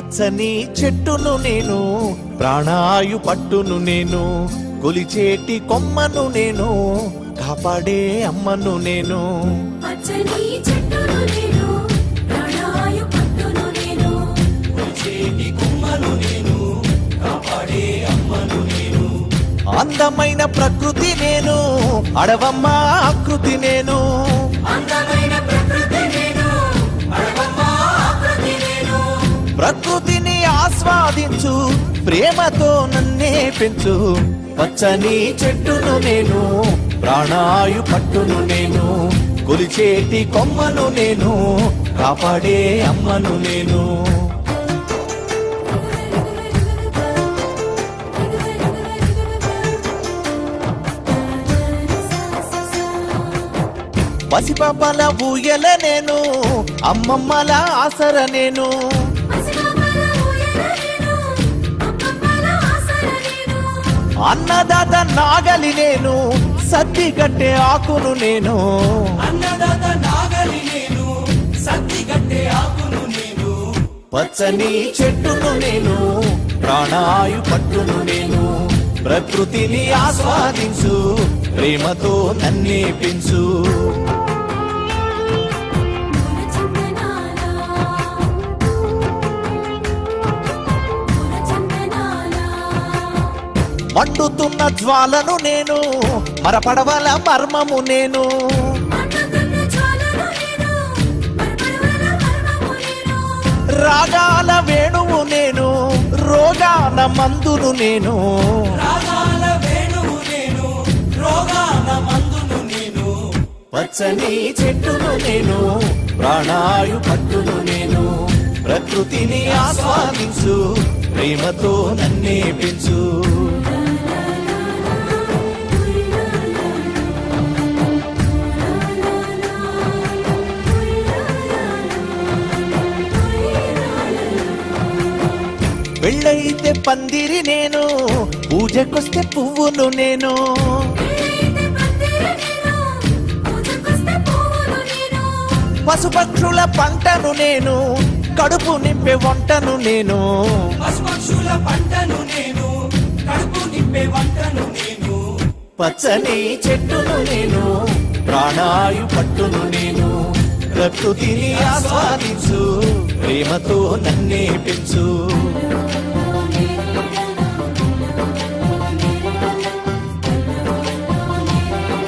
పచ్చని చెట్టును నేను, ప్రాణాయు పట్టును నేను, కొలిచేటి కొమ్మను నేను, కాపాడే అమ్మను నేను. పచ్చని చెట్టును నేను, ప్రాణాయు పట్టును నేను, కొలిచేటి కొమ్మను నేను, కాపాడే అమ్మను నేను. అందమైన ప్రకృతి నేను, అడవమ్మ ఆకృతి నేను. అందమైన ప్రకృతి నేను, అడవమ్మ ఆకృతి నేను. ప్రకృతిని ఆస్వాదించు, ప్రేమతో నన్నే పెంచు. పచ్చని చెట్టును నేను, ప్రాణాయు పట్టును నేను, కొలిచేటి కొమ్మను నేను, కాపాడే అమ్మను నేను. పసిపాపల ఊయల నేను, అమ్మమ్మల ఆసర నేను. పసిపాపల ఊయల నేను, అమ్మమ్మల ఆసర నేను. అన్నదాత నాగలి నేను, సద్ది కట్టే ఆకును నేను. అన్నదాత నాగలి నేను, సత్తి గట్టే ఆకును నేను. పచ్చని చెట్టును నేను, ప్రాణాయు పట్టును నేను, ప్రకృతిని ఆస్వాదించు, ప్రేమతో నన్నే పెంచు. మండుతున్న జ్వాలను నేను, మరపడవల మర్మము నేను. రాగాల వేణువు నేను, రోగాల మందును నేను. రాగాల వేణువు నేను, రోగాల మందును నేను. పచ్చని చెట్టును నేను, ప్రాణాయు పట్టును నేను, ప్రకృతిని ఆస్వాదించు, ప్రేమతో నన్నే పెంచు. పెళ్ళైతే పందిరి నేను, పూజకొస్తే పువ్వును నేను. పశుపక్షుల పంటను నేను, కడుపు నింపే వంటను నేను. పశుపక్షుల పంటను నేను, కడుపు నింపే వంటను నేను. పచ్చని చెట్టును నేను, ప్రాణాయు పట్టును నేను, ప్రకృతిని ఆస్వాదించు, ప్రేమతో నన్నే పెంచు.